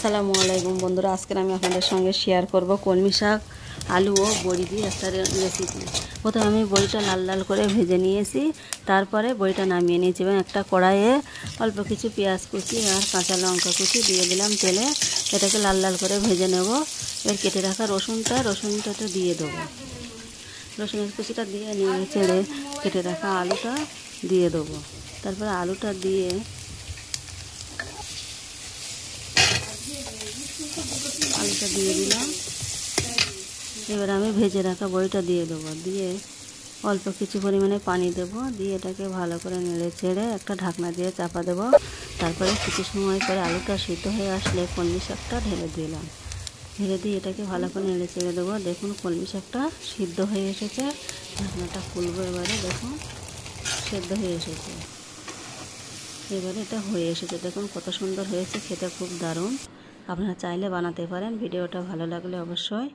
আসসালামু আলাইকুম বন্ধুরা, আজকে আমি আপনাদের সঙ্গে শেয়ার করব কলমি শাক, আলু ও বড়ি দিয়ে একটা রেসিপি। প্রথমে আমি বড়িটা লাল লাল করে ভেজে নিয়েছি, তারপরে বড়িটা নামিয়ে নিয়েছি এবং একটা কড়াইয়ে অল্প কিছু পেঁয়াজ কুচি আর কাঁচা লঙ্কা কুচি দিয়ে দিলাম তেলে। এটাকে লাল লাল করে ভেজে নেব। এর কেটে রাখা রসুনটা দিয়ে দেবো। রসুনের কুচিটা দিয়ে নেড়ে চেড়ে কেটে রাখা আলুটা দিয়ে দেবো। তারপরে আলুটা দিয়ে দিলাম। এবার আমি ভেজে রাখা বড়িটা দিয়ে দেবো, দিয়ে অল্প কিছু পরিমাণে পানি দেবো, দিয়ে এটাকে ভালো করে নেড়ে চেড়ে একটা ঢাকনা দিয়ে চাপা দেবো। তারপরে কিছু সময় পরে আলুটা সিদ্ধ হয়ে আসলে কলমি শাকটা ঢেলে দিয়ে এটাকে ভালো করে নেড়ে চেড়ে দেবো। দেখুন কলমি শাকটা সিদ্ধ হয়ে এসেছে। ঢাকনাটা খুলবো, এবারে দেখুন সিদ্ধ হয়ে এসেছে। এবারে এটা হয়ে এসেছে, দেখুন কত সুন্দর হয়েছে, খেতে খুব দারুণ। আপনারা চাইলে বানাতে পারেন। ভিডিওটা ভালো লাগলে অবশ্যই